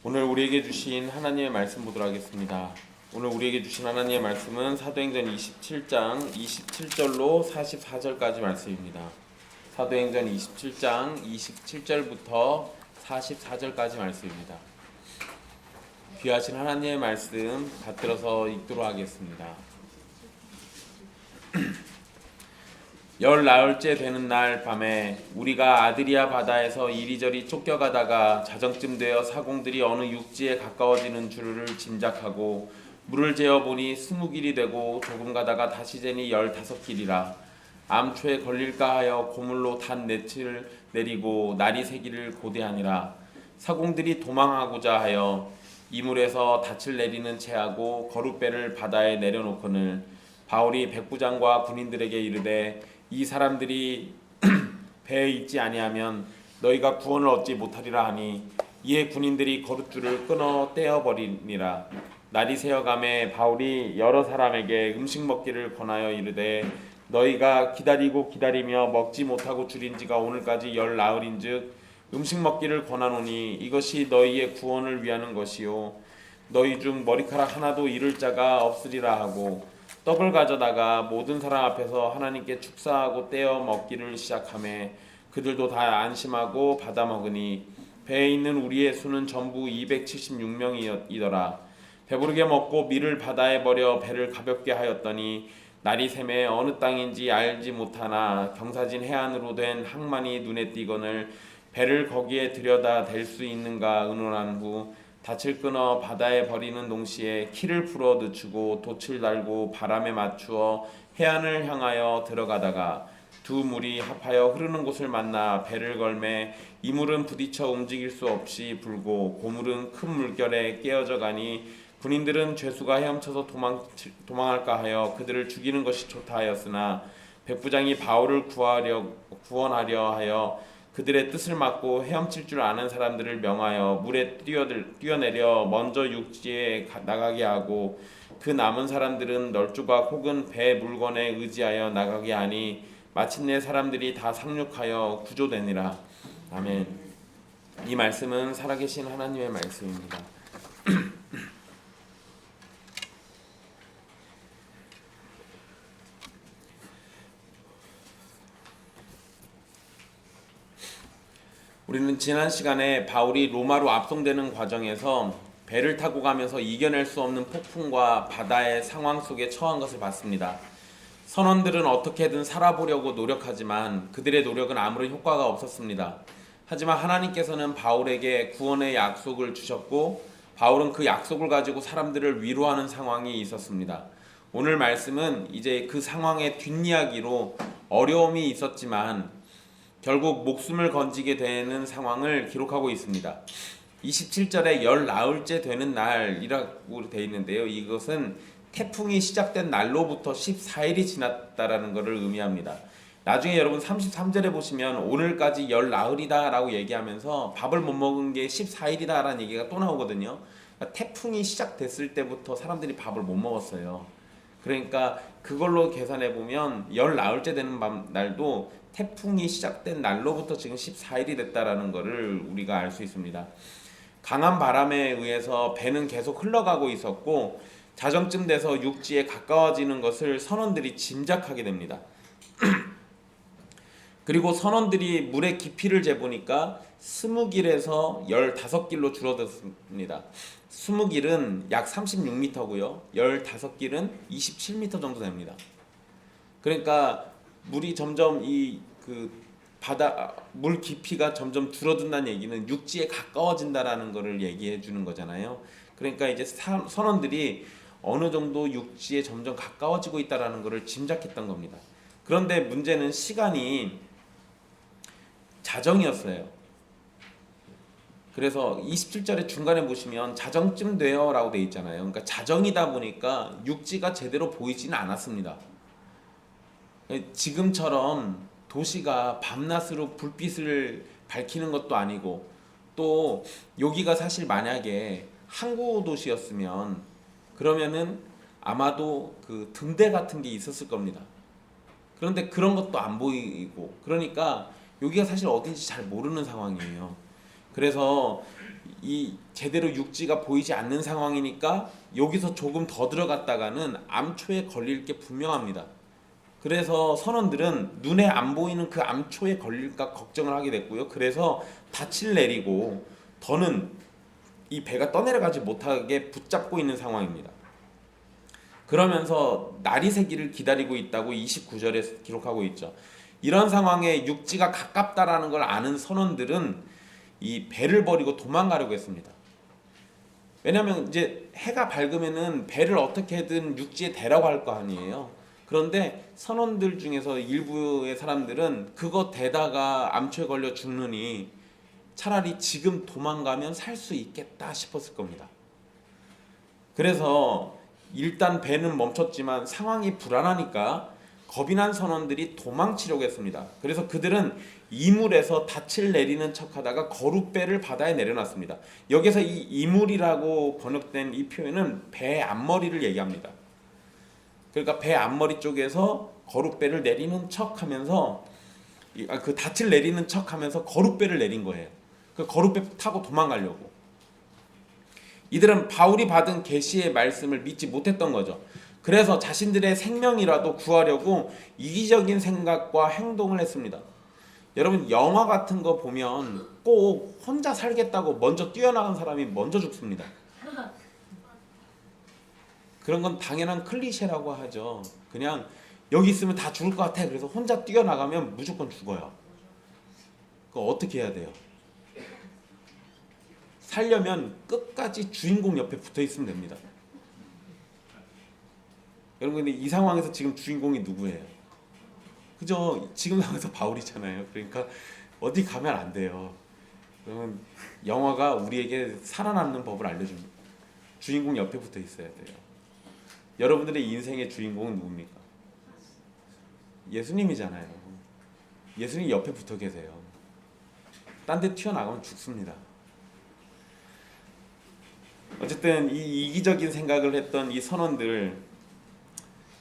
오늘 우리에게 주신 하나님의 말씀 보도록 하겠습니다. 오늘 우리에게 주신 하나님의 말씀은 사도행전 27장 27절로 44절까지 말씀입니다. 사도행전 27장 27절부터 44절까지 말씀입니다. 귀하신 하나님의 말씀 받들어서 읽도록 하겠습니다. 열 나흘째 되는 날 밤에 우리가 아드리아 바다에서 이리저리 쫓겨가다가 자정쯤 되어 사공들이 어느 육지에 가까워지는 줄을 짐작하고 물을 재어보니 20길이 되고 조금 가다가 다시 재니 15길이라. 암초에 걸릴까 하여 고물로 단 넷을 내리고 날이 새기를 고대하니라. 사공들이 도망하고자 하여 이물에서 닻을 내리는 채하고 거룻배를 바다에 내려놓거늘 바울이 백부장과 군인들에게 이르되 이 사람들이 배에 있지 아니하면 너희가 구원을 얻지 못하리라 하니 이에 군인들이 거룻줄을 끊어 떼어버리니라. 날이 새어가매 바울이 여러 사람에게 음식 먹기를 권하여 이르되 너희가 기다리고 기다리며 먹지 못하고 줄인 지가 오늘까지 열 나흘인즉 음식 먹기를 권하노니 이것이 너희의 구원을 위하는 것이요 너희 중 머리카락 하나도 잃을 자가 없으리라 하고 떡을 가져다가 모든 사람 앞에서 하나님께 축사하고 떼어 먹기를 시작하매 그들도 다 안심하고 받아 먹으니 배에 있는 우리의 수는 전부 276명이더라. 배부르게 먹고 밀을 바다에 버려 배를 가볍게 하였더니 날이 새매 어느 땅인지 알지 못하나 경사진 해안으로 된 항만이 눈에 띄거늘 배를 거기에 들여다 댈 수 있는가 의논한 후 닻을 끊어 바다에 버리는 동시에 키를 풀어 늦추고 돛을 달고 바람에 맞추어 해안을 향하여 들어가다가 두 물이 합하여 흐르는 곳을 만나 배를 걸매 이 물은 부딪혀 움직일 수 없이 불고 고물은 큰 물결에 깨어져 가니 군인들은 죄수가 헤엄쳐서 도망할까 하여 그들을 죽이는 것이 좋다 하였으나 백부장이 바울을 구원하려 하여 그들의 뜻을 막고 헤엄칠 줄 아는 사람들을 명하여 물에 뛰어내려 먼저 육지에 나가게 하고 그 남은 사람들은 널조각 혹은 배 물건에 의지하여 나가게 하니 마침내 사람들이 다 상륙하여 구조되니라. 아멘. 이 말씀은 살아계신 하나님의 말씀입니다. 우리는 지난 시간에 바울이 로마로 압송되는 과정에서 배를 타고 가면서 이겨낼 수 없는 폭풍과 바다의 상황 속에 처한 것을 봤습니다. 선원들은 어떻게든 살아보려고 노력하지만 그들의 노력은 아무런 효과가 없었습니다. 하지만 하나님께서는 바울에게 구원의 약속을 주셨고 바울은 그 약속을 가지고 사람들을 위로하는 상황이 있었습니다. 오늘 말씀은 이제 그 상황의 뒷이야기로 어려움이 있었지만 결국 목숨을 건지게 되는 상황을 기록하고 있습니다. 27절에 열 나흘째 되는 날이라고 되어 있는데요. 이것은 태풍이 시작된 날로부터 14일이 지났다라는 것을 의미합니다. 나중에 여러분 33절에 보시면 오늘까지 열 나흘이다 라고 얘기하면서 밥을 못 먹은 게 14일이다 라는 얘기가 또 나오거든요. 그러니까 태풍이 시작됐을 때부터 사람들이 밥을 못 먹었어요. 그러니까 그걸로 계산해 보면 열 나흘째 되는 날도 태풍이 시작된 날로부터 지금 14일이 됐다라는 것을 우리가 알 수 있습니다. 강한 바람에 의해서 배는 계속 흘러가고 있었고 자정쯤 돼서 육지에 가까워지는 것을 선원들이 짐작하게 됩니다. 그리고 선원들이 물의 깊이를 재보니까 20길에서 15길로 줄어들었습니다. 20길은 약 36m고요. 15길은 27m 정도 됩니다. 그러니까 물이 점점 물 깊이가 점점 줄어든다는 얘기는 육지에 가까워진다라는 것을 얘기해 주는 거잖아요. 그러니까 이제 선원들이 어느 정도 육지에 점점 가까워지고 있다라는 것을 짐작했던 겁니다. 그런데 문제는 시간이 자정이었어요. 그래서 27절의 중간에 보시면 자정쯤 돼요 라고 되어 있잖아요. 그러니까 자정이다 보니까 육지가 제대로 보이지는 않았습니다. 지금처럼 도시가 밤낮으로 불빛을 밝히는 것도 아니고 또 여기가 사실 만약에 항구 도시였으면 그러면은 아마도 그 등대 같은 게 있었을 겁니다. 그런데 그런 것도 안 보이고 그러니까 여기가 사실 어딘지 잘 모르는 상황이에요. 그래서 이 제대로 육지가 보이지 않는 상황이니까 여기서 조금 더 들어갔다가는 암초에 걸릴 게 분명합니다. 그래서 선원들은 눈에 안 보이는 그 암초에 걸릴까 걱정을 하게 됐고요. 그래서 닻을 내리고 더는 이 배가 떠내려가지 못하게 붙잡고 있는 상황입니다. 그러면서 날이 새기를 기다리고 있다고 29절에 기록하고 있죠. 이런 상황에 육지가 가깝다라는 걸 아는 선원들은 이 배를 버리고 도망가려고 했습니다. 왜냐하면 이제 해가 밝으면은 배를 어떻게든 육지에 대라고 할 거 아니에요. 그런데 선원들 중에서 일부의 사람들은 그거 대다가 암초에 걸려 죽느니 차라리 지금 도망가면 살 수 있겠다 싶었을 겁니다. 그래서 일단 배는 멈췄지만 상황이 불안하니까 겁이 난 선원들이 도망치려고 했습니다. 그래서 그들은 이물에서 닻을 내리는 척하다가 거룻배를 바다에 내려놨습니다. 여기서 이 이물이라고 번역된 이 표현은 배 앞머리를 얘기합니다. 그러니까 배 앞머리 쪽에서 거룻배를 내리는 척하면서 그 닻을 내리는 척하면서 거룻배를 내린 거예요. 그 거룻배 타고 도망가려고. 이들은 바울이 받은 계시의 말씀을 믿지 못했던 거죠. 그래서 자신들의 생명이라도 구하려고 이기적인 생각과 행동을 했습니다. 여러분 영화 같은 거 보면 꼭 혼자 살겠다고 먼저 뛰어나간 사람이 먼저 죽습니다. 그런 건 당연한 클리셰라고 하죠. 그냥 여기 있으면 다 죽을 것 같아. 그래서 혼자 뛰어나가면 무조건 죽어요. 그거 어떻게 해야 돼요? 살려면 끝까지 주인공 옆에 붙어 있으면 됩니다. 여러분 근데 이 상황에서 지금 주인공이 누구예요? 그죠? 지금 상황에서 바울이잖아요. 그러니까 어디 가면 안 돼요. 그러면 영화가 우리에게 살아남는 법을 알려줍니다. 주인공 옆에 붙어 있어야 돼요. 여러분들의 인생의 주인공은 누굽니까? 예수님이잖아요. 예수님 옆에 붙어 계세요. 딴 데 튀어나가면 죽습니다. 어쨌든 이 이기적인 생각을 했던 이 선원들,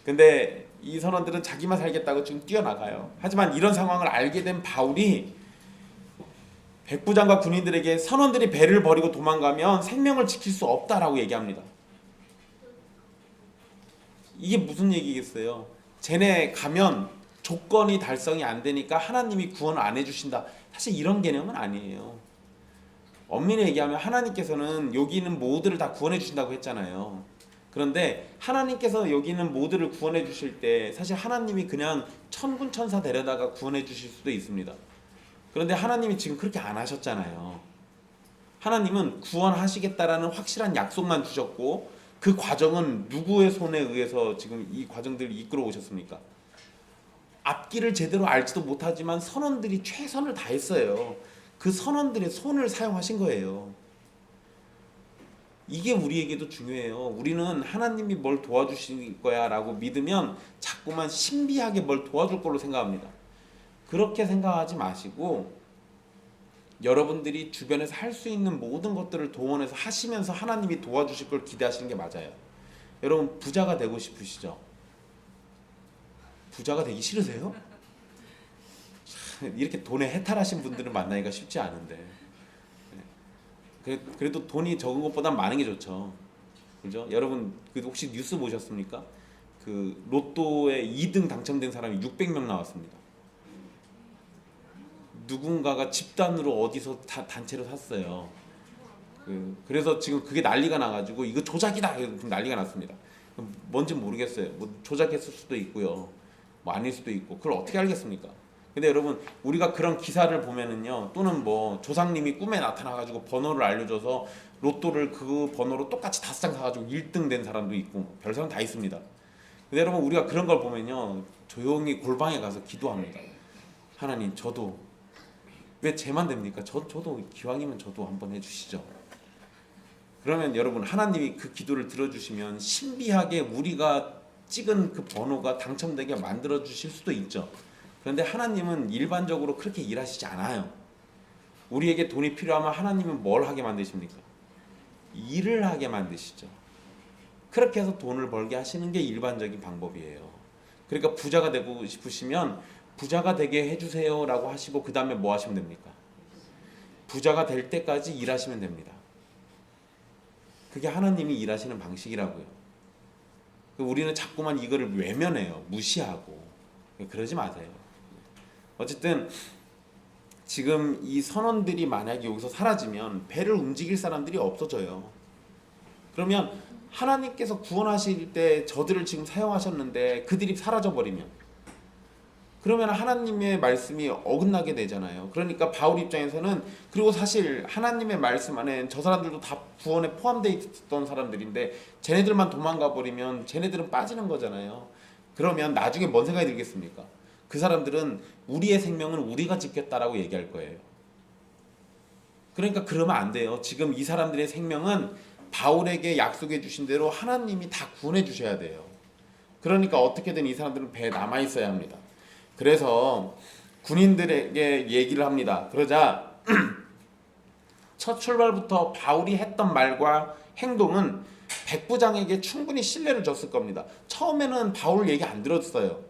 근데 이 선원들은 자기만 살겠다고 지금 뛰어나가요. 하지만 이런 상황을 알게 된 바울이 백부장과 군인들에게 선원들이 배를 버리고 도망가면 생명을 지킬 수 없다라고 얘기합니다. 이게 무슨 얘기겠어요? 쟤네 가면 조건이 달성이 안 되니까 하나님이 구원을 안 해주신다. 사실 이런 개념은 아니에요. 엄밀히 얘기하면 하나님께서는 여기 있는 모두를 다 구원해 주신다고 했잖아요. 그런데 하나님께서 여기 있는 모두를 구원해 주실 때 사실 하나님이 그냥 천군 천사 데려다가 구원해 주실 수도 있습니다. 그런데 하나님이 지금 그렇게 안 하셨잖아요. 하나님은 구원하시겠다라는 확실한 약속만 주셨고 그 과정은 누구의 손에 의해서 지금 이 과정들을 이끌어 오셨습니까? 앞길을 제대로 알지도 못하지만 선원들이 최선을 다했어요. 그 선원들의 손을 사용하신 거예요. 이게 우리에게도 중요해요. 우리는 하나님이 뭘 도와주실 거야 라고 믿으면 자꾸만 신비하게 뭘 도와줄 걸로 생각합니다. 그렇게 생각하지 마시고 여러분들이 주변에서 할 수 있는 모든 것들을 동원해서 하시면서 하나님이 도와주실 걸 기대하시는 게 맞아요. 여러분 부자가 되고 싶으시죠? 부자가 되기 싫으세요? 이렇게 돈에 해탈하신 분들을 만나기가 쉽지 않은데 그래도 돈이 적은 것보다 많은 게 좋죠. 그죠? 여러분 혹시 뉴스 보셨습니까? 그 로또에 2등 당첨된 사람이 600명 나왔습니다. 누군가가 집단으로 어디서 단체로 샀어요. 그래서 지금 그게 난리가 나가지고 이거 조작이다 난리가 났습니다. 뭔지 모르겠어요. 뭐 조작했을 수도 있고요, 뭐 아닐 수도 있고 그걸 어떻게 알겠습니까? 근데 여러분 우리가 그런 기사를 보면은요, 또는 뭐 조상님이 꿈에 나타나가지고 번호를 알려줘서 로또를 그 번호로 똑같이 5장 사가지고 1등 된 사람도 있고 별 사람 다 있습니다. 근데 여러분 우리가 그런 걸 보면요 조용히 골방에 가서 기도합니다. 하나님 저도 왜 쟤만 됩니까? 저도 기왕이면 저도 한번 해주시죠. 그러면 여러분 하나님이 그 기도를 들어주시면 신비하게 우리가 찍은 그 번호가 당첨되게 만들어 주실 수도 있죠. 그런데 하나님은 일반적으로 그렇게 일하시지 않아요. 우리에게 돈이 필요하면 하나님은 뭘 하게 만드십니까? 일을 하게 만드시죠. 그렇게 해서 돈을 벌게 하시는 게 일반적인 방법이에요. 그러니까 부자가 되고 싶으시면 부자가 되게 해주세요 라고 하시고 그 다음에 뭐 하시면 됩니까? 부자가 될 때까지 일하시면 됩니다. 그게 하나님이 일하시는 방식이라고요. 우리는 자꾸만 이거를 외면해요. 무시하고. 그러지 마세요. 어쨌든 지금 이 선원들이 만약에 여기서 사라지면 배를 움직일 사람들이 없어져요. 그러면 하나님께서 구원하실 때 저들을 지금 사용하셨는데 그들이 사라져버리면, 그러면 하나님의 말씀이 어긋나게 되잖아요. 그러니까 바울 입장에서는, 그리고 사실 하나님의 말씀 안에 저 사람들도 다 구원에 포함되어 있었던 사람들인데 쟤네들만 도망가 버리면 쟤네들은 빠지는 거잖아요. 그러면 나중에 뭔 생각이 들겠습니까? 그 사람들은 우리의 생명은 우리가 지켰다라고 얘기할 거예요. 그러니까 그러면 안 돼요. 지금 이 사람들의 생명은 바울에게 약속해 주신 대로 하나님이 다 구원해 주셔야 돼요. 그러니까 어떻게든 이 사람들은 배에 남아 있어야 합니다. 그래서 군인들에게 얘기를 합니다. 그러자 첫 출발부터 바울이 했던 말과 행동은 백부장에게 충분히 신뢰를 줬을 겁니다. 처음에는 바울 얘기 안 들었어요.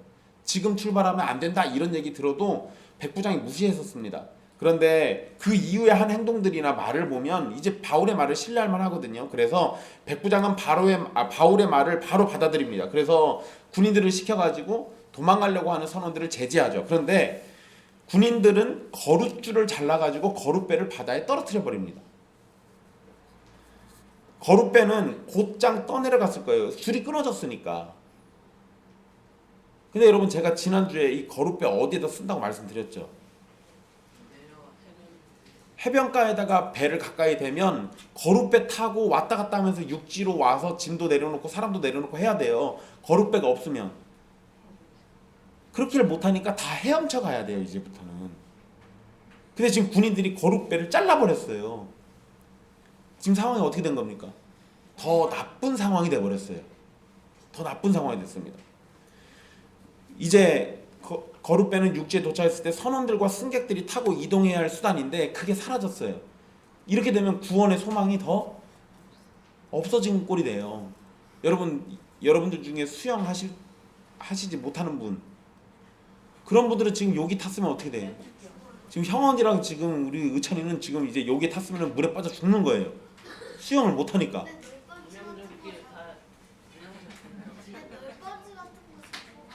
지금 출발하면 안 된다 이런 얘기 들어도 백부장이 무시했었습니다. 그런데 그 이후에 한 행동들이나 말을 보면 이제 바울의 말을 신뢰할 만하거든요. 그래서 백부장은 바울의 말을 바로 받아들입니다. 그래서 군인들을 시켜가지고 도망가려고 하는 선원들을 제지하죠. 그런데 군인들은 거룻줄을 잘라가지고 거룻배를 바다에 떨어뜨려 버립니다. 거룻배는 곧장 떠내려갔을 거예요. 줄이 끊어졌으니까. 근데 여러분, 제가 지난주에 이 거룻배 어디에다 쓴다고 말씀드렸죠. 해변가에다가 배를 가까이 대면 거룻배 타고 왔다 갔다 하면서 육지로 와서 짐도 내려놓고 사람도 내려놓고 해야 돼요. 거룻배가 없으면. 그렇게를 못하니까 다 헤엄쳐 가야 돼요, 이제부터는. 근데 지금 군인들이 거룻배를 잘라버렸어요. 지금 상황이 어떻게 된 겁니까? 더 나쁜 상황이 돼버렸어요. 더 나쁜 상황이 됐습니다. 이제 거룻배는 육지에 도착했을 때 선원들과 승객들이 타고 이동해야 할 수단인데 그게 사라졌어요. 이렇게 되면 구원의 소망이 더 없어진 꼴이 돼요. 여러분들 중에 수영 하시지 못하는 분, 그런 분들은 지금 여기 탔으면 어떻게 돼요? 지금 형원이랑 지금 우리 의찬이는 지금 이제 여기에 탔으면 물에 빠져 죽는 거예요. 수영을 못하니까.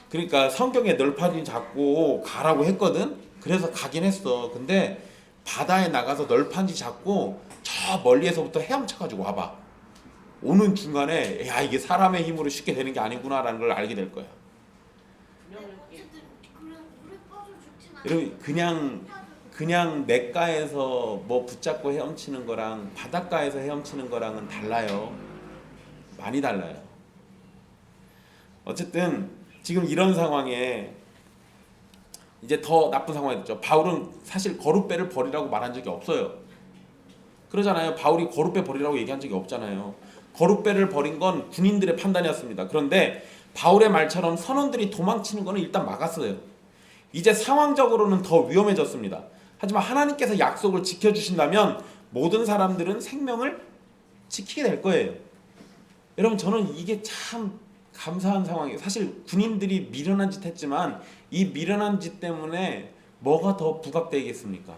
그러니까 성경에 널판이 잡고 가라고 했거든. 그래서 가긴 했어. 근데 바다에 나가서 널판지 잡고 저 멀리에서부터 헤엄쳐가지고 와봐. 오는 중간에 야, 이게 사람의 힘으로 쉽게 되는 게 아니구나라는 걸 알게 될 거야. 여러분, 그냥 냇가에서 뭐 붙잡고 헤엄치는 거랑 바닷가에서 헤엄치는 거랑은 달라요. 많이 달라요. 어쨌든 지금 이런 상황에 이제 더 나쁜 상황이 됐죠. 바울은 사실 거룻배를 버리라고 말한 적이 없어요. 그러잖아요. 바울이 거룻배 버리라고 얘기한 적이 없잖아요. 거룻배를 버린 건 군인들의 판단이었습니다. 그런데 바울의 말처럼 선원들이 도망치는 거는 일단 막았어요. 이제 상황적으로는 더 위험해졌습니다. 하지만 하나님께서 약속을 지켜주신다면 모든 사람들은 생명을 지키게 될 거예요. 여러분, 저는 이게 참 감사한 상황이에요. 사실 군인들이 미련한 짓 했지만 이 미련한 짓 때문에 뭐가 더 부각되겠습니까?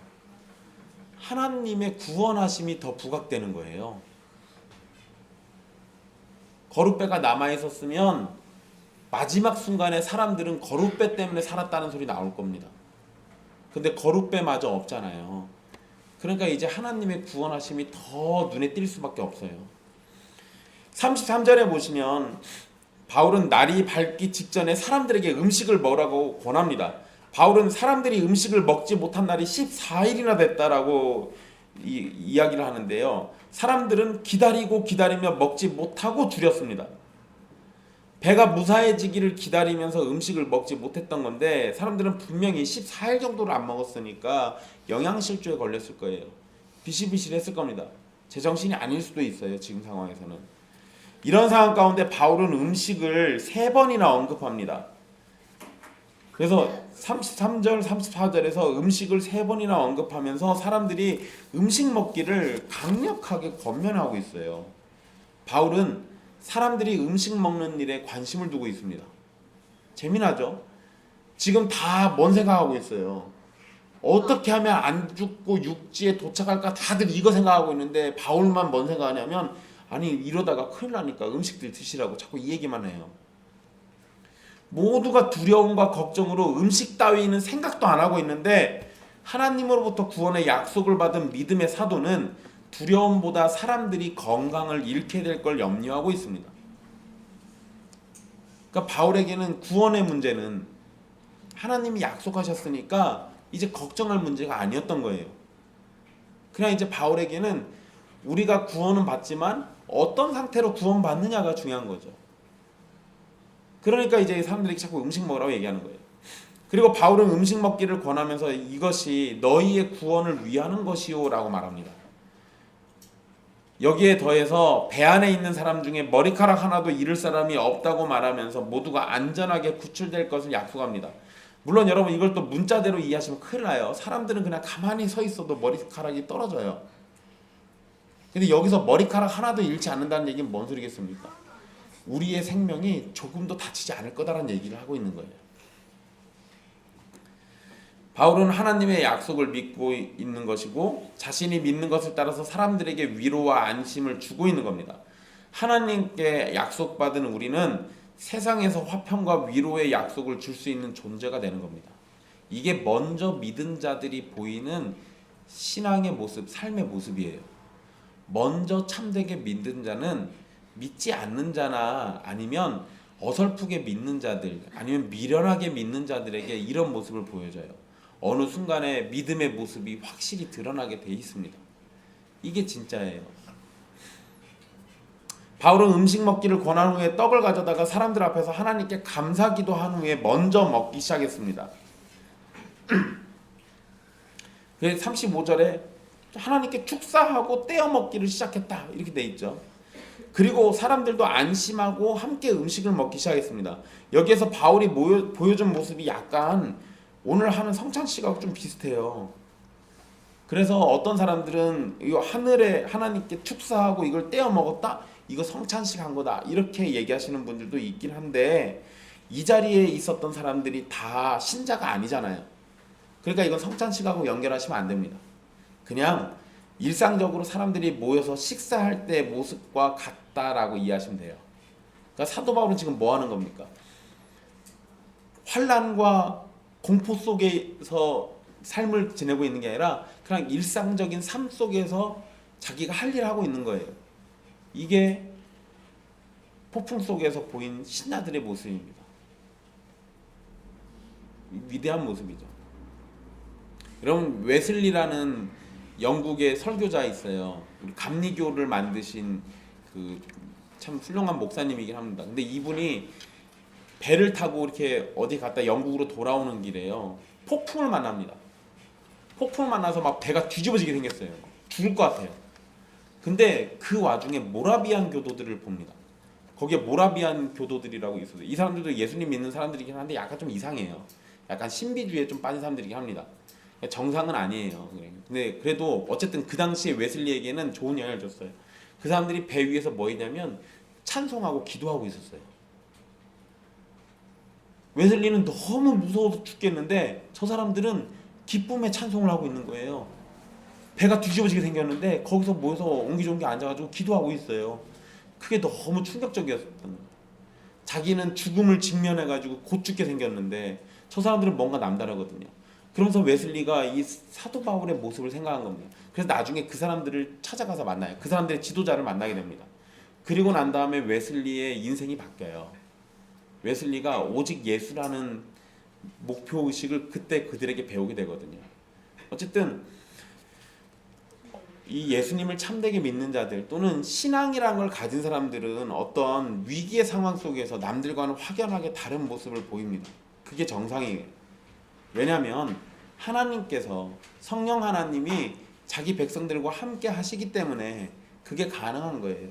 하나님의 구원하심이 더 부각되는 거예요. 거룻배가 남아있었으면 마지막 순간에 사람들은 거룻배 때문에 살았다는 소리 나올 겁니다. 근데 거룻배마저 없잖아요. 그러니까 이제 하나님의 구원하심이 더 눈에 띌 수밖에 없어요. 33절에 보시면 바울은 날이 밝기 직전에 사람들에게 음식을 먹으라고 권합니다. 바울은 사람들이 음식을 먹지 못한 날이 14일이나 됐다라고 이야기를 하는데요. 사람들은 기다리며 먹지 못하고 줄였습니다. 배가 무사해지기를 기다리면서 음식을 먹지 못했던 건데 사람들은 분명히 14일 정도를 안 먹었으니까 영양실조에 걸렸을 거예요. 비실비실했을 겁니다. 제정신이 아닐 수도 있어요. 지금 상황에서는. 이런 상황 가운데 바울은 음식을 3번이나 언급합니다. 그래서 33절, 34절에서 음식을 3번이나 언급하면서 사람들이 음식 먹기를 강력하게 권면하고 있어요. 바울은 사람들이 음식 먹는 일에 관심을 두고 있습니다. 재미나죠? 지금 다 뭔 생각하고 있어요? 어떻게 하면 안 죽고 육지에 도착할까 다들 이거 생각하고 있는데 바울만 뭔 생각하냐면 아니 이러다가 큰일 나니까 음식들 드시라고 자꾸 이 얘기만 해요. 모두가 두려움과 걱정으로 음식 따위는 생각도 안 하고 있는데 하나님으로부터 구원의 약속을 받은 믿음의 사도는 두려움보다 사람들이 건강을 잃게 될 걸 염려하고 있습니다. 그러니까 바울에게는 구원의 문제는 하나님이 약속하셨으니까 이제 걱정할 문제가 아니었던 거예요. 그냥 이제 바울에게는 우리가 구원은 받지만 어떤 상태로 구원받느냐가 중요한 거죠. 그러니까 이제 사람들이 자꾸 음식 먹으라고 얘기하는 거예요. 그리고 바울은 음식 먹기를 권하면서 이것이 너희의 구원을 위하는 것이요 라고 말합니다. 여기에 더해서 배 안에 있는 사람 중에 머리카락 하나도 잃을 사람이 없다고 말하면서 모두가 안전하게 구출될 것을 약속합니다. 물론 여러분 이걸 또 문자대로 이해하시면 큰일 나요. 사람들은 그냥 가만히 서 있어도 머리카락이 떨어져요. 근데 여기서 머리카락 하나도 잃지 않는다는 얘기는 뭔 소리겠습니까? 우리의 생명이 조금도 다치지 않을 거다라는 얘기를 하고 있는 거예요. 바울은 하나님의 약속을 믿고 있는 것이고 자신이 믿는 것을 따라서 사람들에게 위로와 안심을 주고 있는 겁니다. 하나님께 약속받은 우리는 세상에서 화평과 위로의 약속을 줄 수 있는 존재가 되는 겁니다. 이게 먼저 믿은 자들이 보이는 신앙의 모습, 삶의 모습이에요. 먼저 참되게 믿는 자는 믿지 않는 자나 아니면 어설프게 믿는 자들 아니면 미련하게 믿는 자들에게 이런 모습을 보여줘요. 어느 순간에 믿음의 모습이 확실히 드러나게 돼 있습니다. 이게 진짜예요. 바울은 음식 먹기를 권한 후에 떡을 가져다가 사람들 앞에서 하나님께 감사기도 한 후에 먼저 먹기 시작했습니다. 35절에 하나님께 축사하고 떼어 먹기를 시작했다 이렇게 돼 있죠. 그리고 사람들도 안심하고 함께 음식을 먹기 시작했습니다. 여기에서 바울이 보여준 모습이 약간 오늘 하는 성찬식하고 좀 비슷해요. 그래서 어떤 사람들은 이거 하늘에 하나님께 축사하고 이걸 떼어 먹었다? 이거 성찬식 한 거다. 이렇게 얘기하시는 분들도 있긴 한데 이 자리에 있었던 사람들이 다 신자가 아니잖아요. 그러니까 이건 성찬식하고 연결하시면 안 됩니다. 그냥 일상적으로 사람들이 모여서 식사할 때 모습과 같다라고 이해하시면 돼요. 그러니까 사도 바울은 지금 뭐 하는 겁니까? 환난과 공포 속에서 삶을 지내고 있는 게 아니라 그냥 일상적인 삶 속에서 자기가 할 일을 하고 있는 거예요. 이게 폭풍 속에서 보인 신하들의 모습입니다. 위대한 모습이죠. 여러분 웨슬리라는 영국의 설교자 있어요. 우리 감리교를 만드신 그 참 훌륭한 목사님이긴 합니다. 근데 이분이 배를 타고 이렇게 어디 갔다 영국으로 돌아오는 길에요. 폭풍을 만납니다. 폭풍을 만나서 막 배가 뒤집어지게 생겼어요. 죽을 것 같아요. 근데 그 와중에 모라비안 교도들을 봅니다. 거기에 모라비안 교도들이라고 있어요. 이 사람들도 예수님 믿는 사람들이긴 한데 약간 좀 이상해요. 약간 신비주의에 좀 빠진 사람들이긴 합니다. 정상은 아니에요. 근데 그래도 어쨌든 그 당시에 웨슬리에게는 좋은 영향을 줬어요. 그 사람들이 배 위에서 뭐 했냐면 찬송하고 기도하고 있었어요. 웨슬리는 너무 무서워서 죽겠는데 저 사람들은 기쁨의 찬송을 하고 있는 거예요. 배가 뒤집어지게 생겼는데 거기서 모여서 옹기종기 앉아가지고 기도하고 있어요. 그게 너무 충격적이었던 거예요. 자기는 죽음을 직면해가지고 곧 죽게 생겼는데 저 사람들은 뭔가 남다르거든요. 그러면서 웨슬리가 이 사도 바울의 모습을 생각한 겁니다. 그래서 나중에 그 사람들을 찾아가서 만나요. 그 사람들의 지도자를 만나게 됩니다. 그리고 난 다음에 웨슬리의 인생이 바뀌어요. 웨슬리가 오직 예수라는 목표의식을 그때 그들에게 배우게 되거든요. 어쨌든 이 예수님을 참되게 믿는 자들 또는 신앙이라는 걸 가진 사람들은 어떤 위기의 상황 속에서 남들과는 확연하게 다른 모습을 보입니다. 그게 정상이에요. 왜냐하면 하나님께서 성령 하나님이 자기 백성들과 함께 하시기 때문에 그게 가능한 거예요.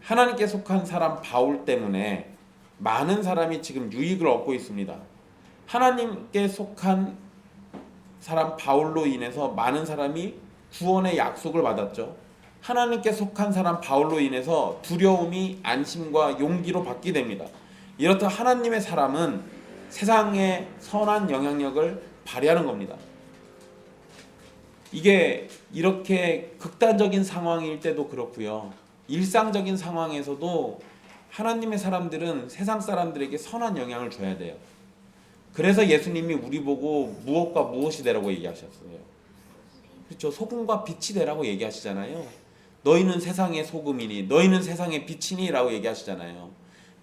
하나님께 속한 사람 바울 때문에 많은 사람이 지금 유익을 얻고 있습니다. 하나님께 속한 사람 바울로 인해서 많은 사람이 구원의 약속을 받았죠. 하나님께 속한 사람 바울로 인해서 두려움이 안심과 용기로 바뀌게 됩니다. 이렇듯 하나님의 사람은 세상에 선한 영향력을 발휘하는 겁니다. 이게 이렇게 극단적인 상황일 때도 그렇고요. 일상적인 상황에서도 하나님의 사람들은 세상 사람들에게 선한 영향을 줘야 돼요. 그래서 예수님이 우리 보고 무엇과 무엇이 되라고 얘기하셨어요. 그렇죠. 소금과 빛이 되라고 얘기하시잖아요. 너희는 세상의 소금이니 너희는 세상의 빛이니 라고 얘기하시잖아요.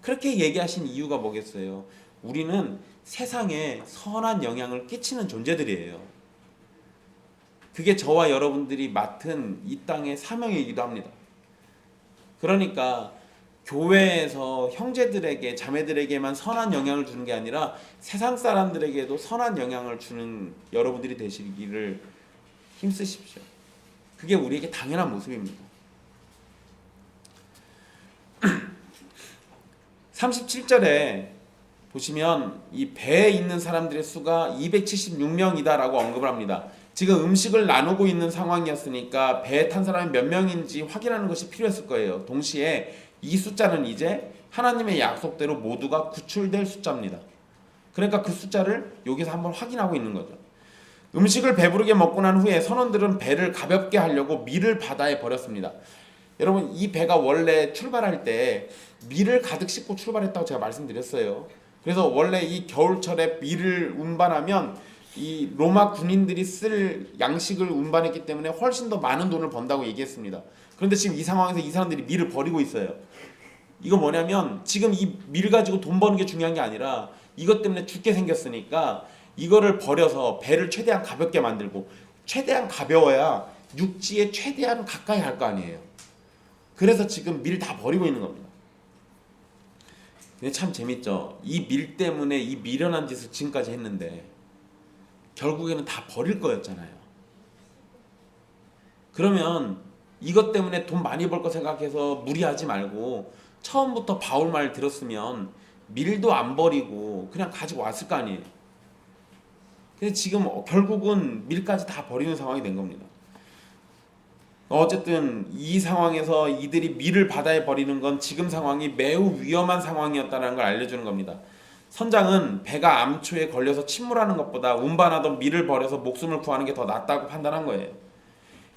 그렇게 얘기하신 이유가 뭐겠어요? 우리는 세상에 선한 영향을 끼치는 존재들이에요. 그게 저와 여러분들이 맡은 이 땅의 사명이기도 합니다. 그러니까 교회에서 형제들에게 자매들에게만 선한 영향을 주는 게 아니라 세상 사람들에게도 선한 영향을 주는 여러분들이 되시기를 힘쓰십시오. 그게 우리에게 당연한 모습입니다. 37절에 보시면 이 배에 있는 사람들의 수가 276명이다라고 언급을 합니다. 지금 음식을 나누고 있는 상황이었으니까 배에 탄 사람이 몇 명인지 확인하는 것이 필요했을 거예요. 동시에 이 숫자는 이제 하나님의 약속대로 모두가 구출될 숫자입니다. 그러니까 그 숫자를 여기서 한번 확인하고 있는 거죠. 음식을 배부르게 먹고 난 후에 선원들은 배를 가볍게 하려고 밀을 바다에 버렸습니다. 여러분, 이 배가 원래 출발할 때 밀을 가득 싣고 출발했다고 제가 말씀드렸어요. 그래서 원래 이 겨울철에 밀을 운반하면 이 로마 군인들이 쓸 양식을 운반했기 때문에 훨씬 더 많은 돈을 번다고 얘기했습니다. 그런데 지금 이 상황에서 이 사람들이 밀을 버리고 있어요. 이거 뭐냐면 지금 이 밀 가지고 돈 버는 게 중요한 게 아니라 이것 때문에 죽게 생겼으니까 이거를 버려서 배를 최대한 가볍게 만들고, 최대한 가벼워야 육지에 최대한 가까이 갈 거 아니에요. 그래서 지금 밀 다 버리고 있는 겁니다. 근데 참 재밌죠. 이 밀 때문에 이 미련한 짓을 지금까지 했는데 결국에는 다 버릴 거였잖아요. 그러면 이것 때문에 돈 많이 벌 거 생각해서 무리하지 말고 처음부터 바울 말 들었으면 밀도 안 버리고 그냥 가지고 왔을 거 아니에요. 근데 지금 결국은 밀까지 다 버리는 상황이 된 겁니다. 어쨌든 이 상황에서 이들이 밀을 바다에 버리는 건 지금 상황이 매우 위험한 상황이었다는 걸 알려주는 겁니다. 선장은 배가 암초에 걸려서 침몰하는 것보다 운반하던 밀을 버려서 목숨을 구하는 게 더 낫다고 판단한 거예요.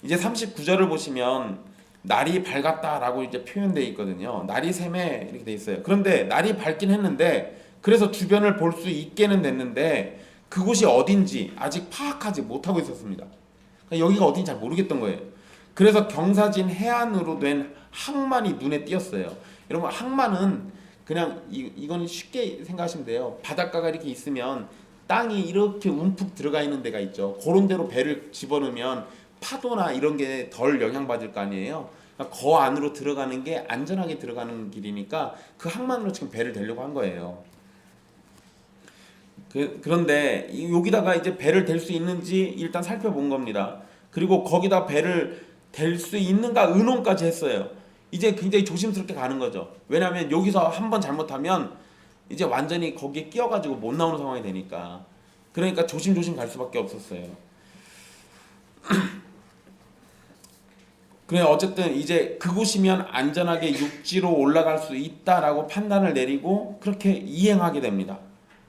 이제 39절을 보시면 날이 밝았다라고 이제 표현되어 있거든요. 날이 샘에 이렇게 돼 있어요. 그런데 날이 밝긴 했는데 그래서 주변을 볼 수 있게는 됐는데 그곳이 어딘지 아직 파악하지 못하고 있었습니다. 그러니까 여기가 어딘지 잘 모르겠던 거예요. 그래서 경사진 해안으로 된 항만이 눈에 띄었어요. 여러분, 항만은 그냥 이건 쉽게 생각하시면 돼요. 바닷가가 이렇게 있으면 땅이 이렇게 움푹 들어가 있는 데가 있죠. 그런 데로 배를 집어넣으면 파도나 이런 게 덜 영향받을 거 아니에요. 그러니까 그 안으로 들어가는 게 안전하게 들어가는 길이니까 그 항만으로 지금 배를 대려고 한 거예요. 그런데 여기다가 이제 배를 댈 수 있는지 일단 살펴본 겁니다. 그리고 거기다 배를 댈 수 있는가 의논까지 했어요. 이제 굉장히 조심스럽게 가는 거죠. 왜냐하면 여기서 한번 잘못하면 이제 완전히 거기에 끼어가지고 못 나오는 상황이 되니까. 그러니까 조심조심 갈 수밖에 없었어요. 그래, 어쨌든 이제 그곳이면 안전하게 육지로 올라갈 수 있다라고 판단을 내리고 그렇게 이행하게 됩니다.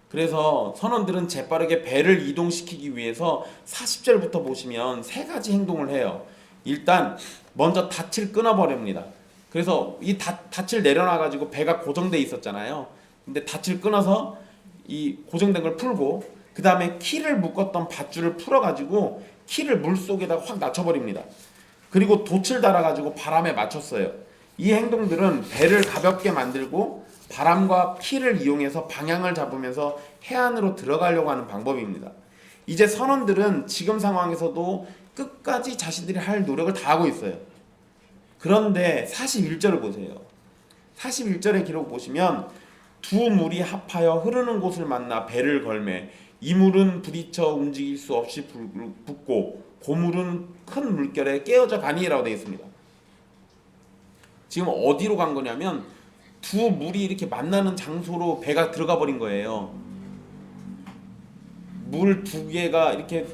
그래서 선원들은 재빠르게 배를 이동시키기 위해서 40절부터 보시면 세 가지 행동을 해요. 일단 먼저 닻을 끊어버립니다. 그래서 이 닻을 내려놔가지고 배가 고정돼 있었잖아요. 근데 닻을 끊어서 이 고정된 걸 풀고 그 다음에 키를 묶었던 밧줄을 풀어가지고 키를 물 속에다가 확 낮춰버립니다. 그리고 돛을 달아가지고 바람에 맞췄어요. 이 행동들은 배를 가볍게 만들고 바람과 키를 이용해서 방향을 잡으면서 해안으로 들어가려고 하는 방법입니다. 이제 선원들은 지금 상황에서도 끝까지 자신들이 할 노력을 다하고 있어요. 그런데 41절을 보세요. 41절의 기록 보시면 두 물이 합하여 흐르는 곳을 만나 배를 걸매 이 물은 부딪혀 움직일 수 없이 붓고 고물은 큰 물결에 깨어져 가니라고 되어 있습니다. 지금 어디로 간 거냐면 두 물이 이렇게 만나는 장소로 배가 들어가 버린 거예요. 물 두 개가 이렇게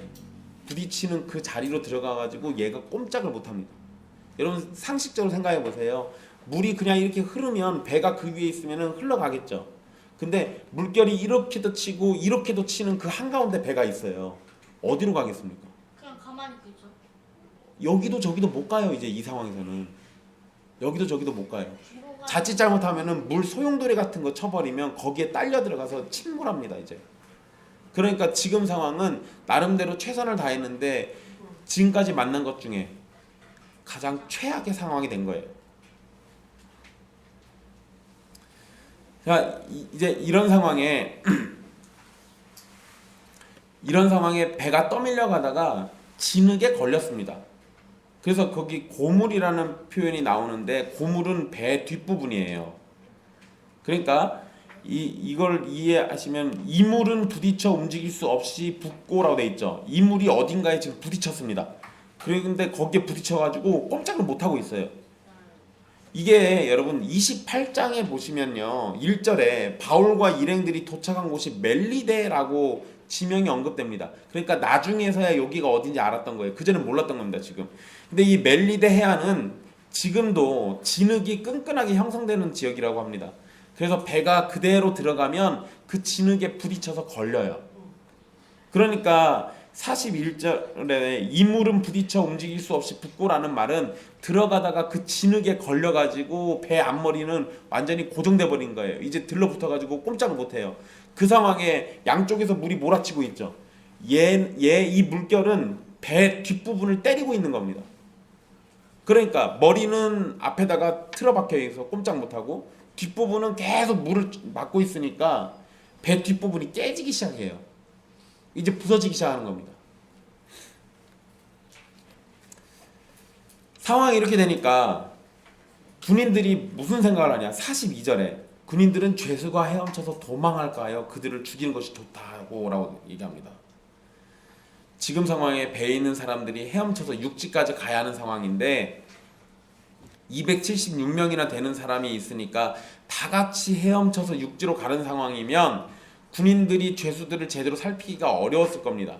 부딪히는 그 자리로 들어가 가지고 얘가 꼼짝을 못 합니다. 여러분, 상식적으로 생각해 보세요. 물이 그냥 이렇게 흐르면 배가 그 위에 있으면 흘러가겠죠. 근데 물결이 이렇게도 치고 이렇게도 치는 그 한가운데 배가 있어요. 어디로 가겠습니까? 그냥 가만히 그죠? 여기도 저기도 못 가요. 이제 이 상황에서는 여기도 저기도 못 가요. 뒤로 가. 자칫 잘못하면은 물 소용돌이 같은 거 쳐버리면 거기에 딸려 들어가서 침몰합니다. 이제. 그러니까 지금 상황은 나름대로 최선을 다했는데 지금까지 만난 것 중에 가장 최악의 상황이 된 거예요. 자, 이제 이런 상황에 배가 떠밀려 가다가 진흙에 걸렸습니다. 그래서 거기 고물이라는 표현이 나오는데 고물은 배 뒷부분이에요. 그러니까 이걸 이해하시면 이물은 부딪혀 움직일 수 없이 붓고라고 돼 있죠. 이물이 어딘가에 지금 부딪혔습니다. 그런데 거기에 부딪혀가지고 꼼짝을 못하고 있어요. 이게 여러분 28장에 보시면요 1절에 바울과 일행들이 도착한 곳이 멜리데라고 지명이 언급됩니다. 그러니까 나중에서야 여기가 어딘지 알았던 거예요. 그전엔 몰랐던 겁니다. 지금. 근데 이 멜리데 해안은 지금도 진흙이 끈끈하게 형성되는 지역이라고 합니다. 그래서 배가 그대로 들어가면 그 진흙에 부딪혀서 걸려요. 그러니까 41절에 이물은 부딪혀 움직일 수 없이 붓고라는 말은 들어가다가 그 진흙에 걸려가지고 배 앞머리는 완전히 고정돼 버린 거예요. 이제 들러붙어가지고 꼼짝을 못해요. 그 상황에 양쪽에서 물이 몰아치고 있죠. 이 물결은 배 뒷부분을 때리고 있는 겁니다. 그러니까 머리는 앞에다가 틀어박혀 있어서 꼼짝 못하고 뒷부분은 계속 물을 막고 있으니까 배 뒷부분이 깨지기 시작해요. 이제 부서지기 시작하는 겁니다. 상황이 이렇게 되니까 군인들이 무슨 생각을 하냐. 42절에 군인들은 죄수가 헤엄쳐서 도망할까 하여 그들을 죽이는 것이 좋다고 라고 얘기합니다. 지금 상황에 배에 있는 사람들이 헤엄쳐서 육지까지 가야 하는 상황인데 276명이나 되는 사람이 있으니까 다 같이 헤엄쳐서 육지로 가는 상황이면 군인들이 죄수들을 제대로 살피기가 어려웠을 겁니다.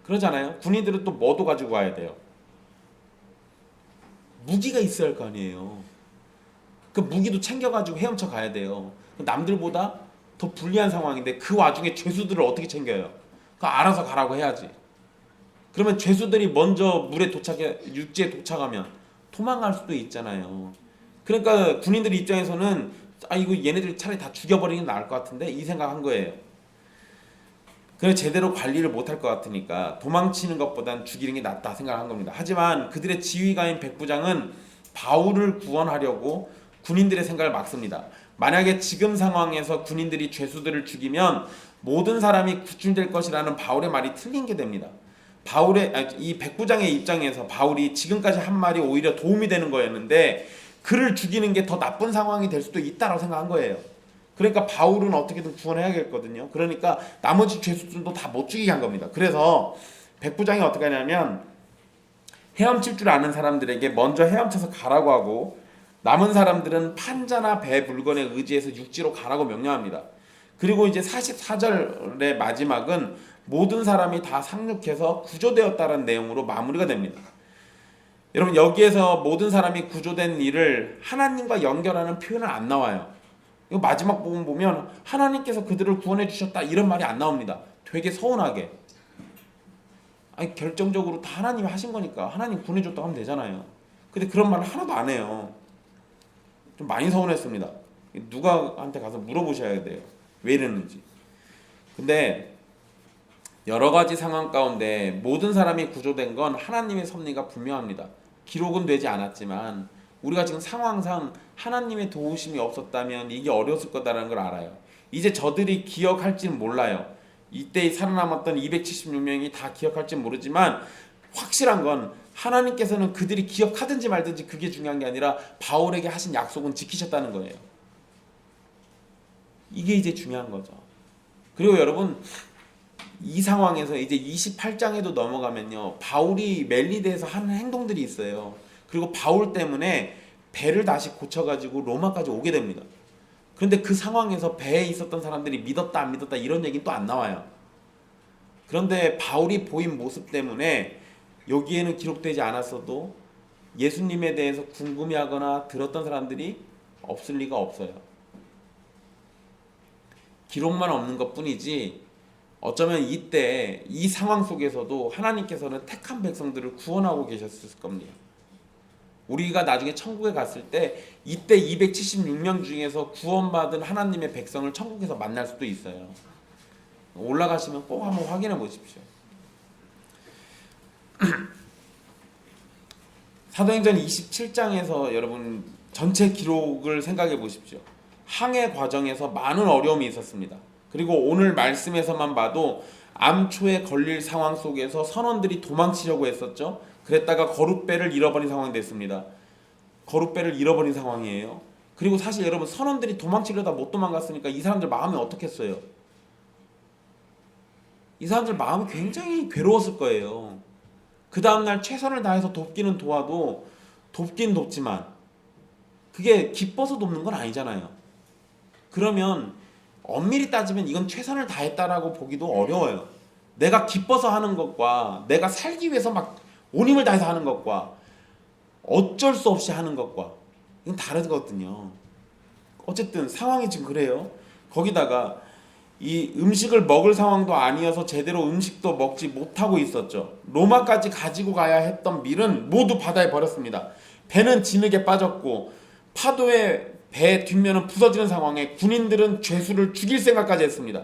그러잖아요. 군인들은 또 뭐도 가지고 와야 돼요. 무기가 있어야 할 거 아니에요. 그 무기도 챙겨가지고 헤엄쳐 가야 돼요. 남들보다 더 불리한 상황인데 그 와중에 죄수들을 어떻게 챙겨요? 그 알아서 가라고 해야지. 그러면 죄수들이 먼저 육지에 도착하면 도망갈 수도 있잖아요. 그러니까 군인들 입장에서는 이거 얘네들 차라리 다 죽여버리는 게 나을 것 같은데 이 생각한 거예요. 그래서 제대로 관리를 못할 것 같으니까 도망치는 것보단 죽이는 게 낫다 생각한 겁니다. 하지만 그들의 지휘관인 백부장은 바울을 구원하려고 군인들의 생각을 막습니다. 만약에 지금 상황에서 군인들이 죄수들을 죽이면 모든 사람이 구출될 것이라는 바울의 말이 틀린 게 됩니다. 이 백부장의 입장에서 바울이 지금까지 한 말이 오히려 도움이 되는 거였는데 그를 죽이는 게 더 나쁜 상황이 될 수도 있다고 생각한 거예요. 그러니까 바울은 어떻게든 구원해야겠거든요. 그러니까 나머지 죄수들도 다 못 죽이게 한 겁니다. 그래서 백부장이 어떻게 하냐면 헤엄칠 줄 아는 사람들에게 먼저 헤엄쳐서 가라고 하고 남은 사람들은 판자나 배 물건에 의지해서 육지로 가라고 명령합니다. 그리고 이제 44절의 마지막은 모든 사람이 다 상륙해서 구조되었다는 내용으로 마무리가 됩니다. 여러분 여기에서 모든 사람이 구조된 일을 하나님과 연결하는 표현은 안 나와요. 이거 마지막 부분 보면 하나님께서 그들을 구원해 주셨다 이런 말이 안 나옵니다. 되게 서운하게. 결정적으로 다 하나님이 하신 거니까 하나님 구원해 줬다고 하면 되잖아요. 근데 그런 말을 하나도 안 해요. 좀 많이 서운했습니다. 누가한테 가서 물어보셔야 돼요. 왜 이랬는지. 근데 여러 가지 상황 가운데 모든 사람이 구조된 건 하나님의 섭리가 분명합니다. 기록은 되지 않았지만 우리가 지금 상황상 하나님의 도우심이 없었다면 이게 어려웠을 거다라는 걸 알아요. 이제 저들이 기억할지는 몰라요. 이때 살아남았던 276명이 다 기억할지는 모르지만 확실한 건 하나님께서는 그들이 기억하든지 말든지 그게 중요한 게 아니라 바울에게 하신 약속은 지키셨다는 거예요. 이게 이제 중요한 거죠. 그리고 여러분 이 상황에서 이제 28장에도 넘어가면요. 바울이 멜리데에서 하는 행동들이 있어요. 그리고 바울 때문에 배를 다시 고쳐가지고 로마까지 오게 됩니다. 그런데 그 상황에서 배에 있었던 사람들이 믿었다 안 믿었다 이런 얘기는 또 안 나와요. 그런데 바울이 보인 모습 때문에 여기에는 기록되지 않았어도 예수님에 대해서 궁금해하거나 들었던 사람들이 없을 리가 없어요. 기록만 없는 것뿐이지 어쩌면 이때 이 상황 속에서도 하나님께서는 택한 백성들을 구원하고 계셨을 겁니다. 우리가 나중에 천국에 갔을 때 이때 276명 중에서 구원받은 하나님의 백성을 천국에서 만날 수도 있어요. 올라가시면 꼭 한번 확인해 보십시오. 사도행전 27장에서 여러분 전체 기록을 생각해 보십시오. 항해 과정에서 많은 어려움이 있었습니다. 그리고 오늘 말씀에서만 봐도 암초에 걸릴 상황 속에서 선원들이 도망치려고 했었죠. 그랬다가 거룻배를 잃어버린 상황이 됐습니다. 거룻배를 잃어버린 상황이에요. 그리고 사실 여러분 선원들이 도망치려다 못 도망갔으니까 이 사람들 마음이 어떻겠어요? 이 사람들 마음이 굉장히 괴로웠을 거예요. 그 다음날 최선을 다해서 돕기는 도와도 돕긴 돕지만 그게 기뻐서 돕는 건 아니잖아요. 그러면 엄밀히 따지면 이건 최선을 다했다라고 보기도 어려워요. 내가 기뻐서 하는 것과 내가 살기 위해서 막 온 힘을 다해서 하는 것과 어쩔 수 없이 하는 것과 이건 다르거든요. 어쨌든 상황이 지금 그래요. 거기다가 이 음식을 먹을 상황도 아니어서 제대로 음식도 먹지 못하고 있었죠. 로마까지 가지고 가야 했던 밀은 모두 바다에 버렸습니다. 배는 진흙에 빠졌고 파도에 배 뒷면은 부서지는 상황에 군인들은 죄수를 죽일 생각까지 했습니다.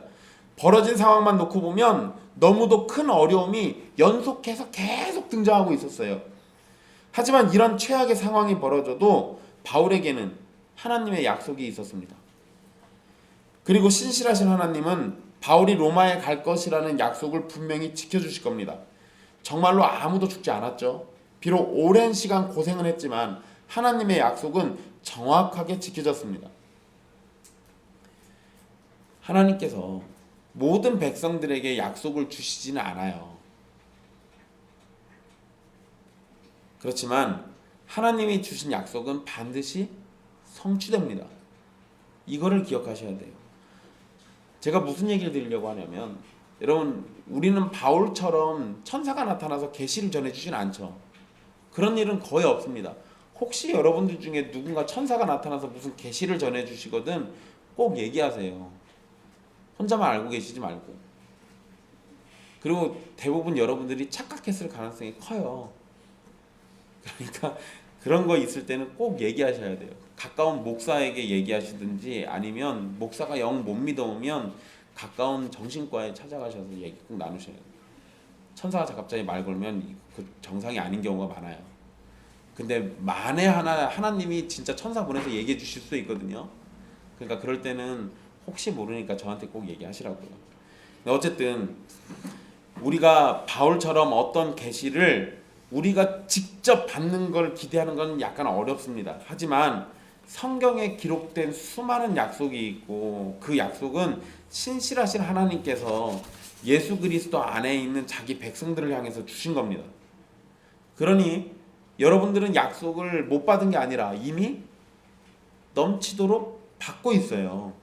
벌어진 상황만 놓고 보면 너무도 큰 어려움이 연속해서 계속 등장하고 있었어요. 하지만 이런 최악의 상황이 벌어져도 바울에게는 하나님의 약속이 있었습니다. 그리고 신실하신 하나님은 바울이 로마에 갈 것이라는 약속을 분명히 지켜주실 겁니다. 정말로 아무도 죽지 않았죠. 비록 오랜 시간 고생은 했지만 하나님의 약속은 정확하게 지켜졌습니다. 하나님께서 모든 백성들에게 약속을 주시지는 않아요. 그렇지만 하나님이 주신 약속은 반드시 성취됩니다. 이거를 기억하셔야 돼요. 제가 무슨 얘기를 드리려고 하냐면 여러분 우리는 바울처럼 천사가 나타나서 계시를 전해주진 않죠. 그런 일은 거의 없습니다. 혹시 여러분들 중에 누군가 천사가 나타나서 무슨 계시를 전해주시거든 꼭 얘기하세요. 혼자만 알고 계시지 말고. 그리고 대부분 여러분들이 착각했을 가능성이 커요. 그러니까 그런 거 있을 때는 꼭 얘기하셔야 돼요. 가까운 목사에게 얘기하시든지 아니면 목사가 영 못 믿어오면 가까운 정신과에 찾아가셔서 얘기 꼭 나누셔야 돼요. 천사가 갑자기 말 걸면 그 정상이 아닌 경우가 많아요. 근데 만에 하나님이 진짜 천사 보내서 얘기해 주실 수도 있거든요. 그러니까 그럴 때는 혹시 모르니까 저한테 꼭 얘기하시라고요. 어쨌든 우리가 바울처럼 어떤 계시를 우리가 직접 받는 걸 기대하는 건 약간 어렵습니다. 하지만 성경에 기록된 수많은 약속이 있고 그 약속은 신실하신 하나님께서 예수 그리스도 안에 있는 자기 백성들을 향해서 주신 겁니다. 그러니 여러분들은 약속을 못 받은 게 아니라 이미 넘치도록 받고 있어요.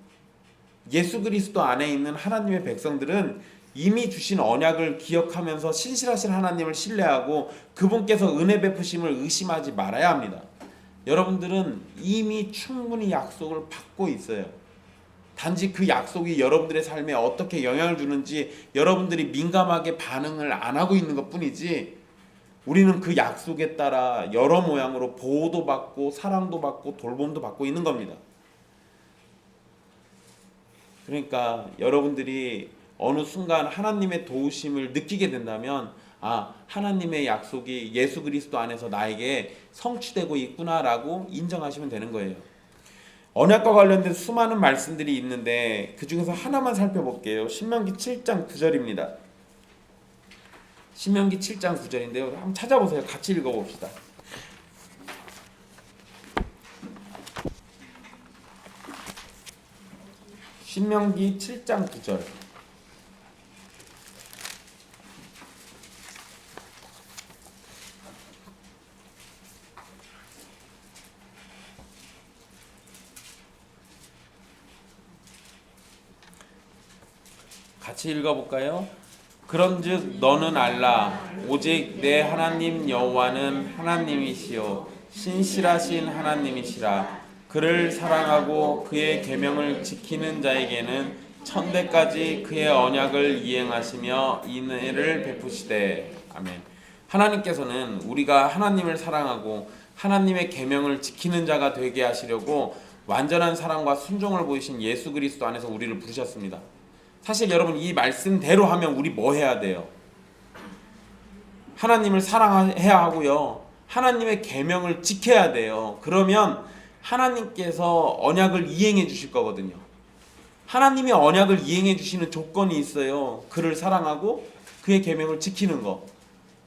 예수 그리스도 안에 있는 하나님의 백성들은 이미 주신 언약을 기억하면서 신실하신 하나님을 신뢰하고 그분께서 은혜 베푸심을 의심하지 말아야 합니다. 여러분들은 이미 충분히 약속을 받고 있어요. 단지 그 약속이 여러분들의 삶에 어떻게 영향을 주는지 여러분들이 민감하게 반응을 안 하고 있는 것뿐이지 우리는 그 약속에 따라 여러 모양으로 보호도 받고 사랑도 받고 돌봄도 받고 있는 겁니다. 그러니까 여러분들이 어느 순간 하나님의 도우심을 느끼게 된다면 하나님의 약속이 예수 그리스도 안에서 나에게 성취되고 있구나라고 인정하시면 되는 거예요. 언약과 관련된 수많은 말씀들이 있는데 그 중에서 하나만 살펴볼게요. 신명기 7장 9절입니다. 신명기 7장 9절인데요. 한번 찾아보세요. 같이 읽어봅시다. 신명기 7장 9절. 같이 읽어볼까요? 그런즉 너는 알라 오직 내 하나님 여호와는 하나님이시요 신실하신 하나님이시라. 그를 사랑하고 그의 계명을 지키는 자에게는 천대까지 그의 언약을 이행하시며 인애를 베푸시되. 아멘. 하나님께서는 우리가 하나님을 사랑하고 하나님의 계명을 지키는 자가 되게 하시려고 완전한 사랑과 순종을 보이신 예수 그리스도 안에서 우리를 부르셨습니다. 사실 여러분, 이 말씀대로 하면 우리 뭐 해야 돼요? 하나님을 사랑해야 하고요, 하나님의 계명을 지켜야 돼요. 그러면 하나님께서 언약을 이행해 주실 거거든요. 하나님의 언약을 이행해 주시는 조건이 있어요. 그를 사랑하고 그의 계명을 지키는 거.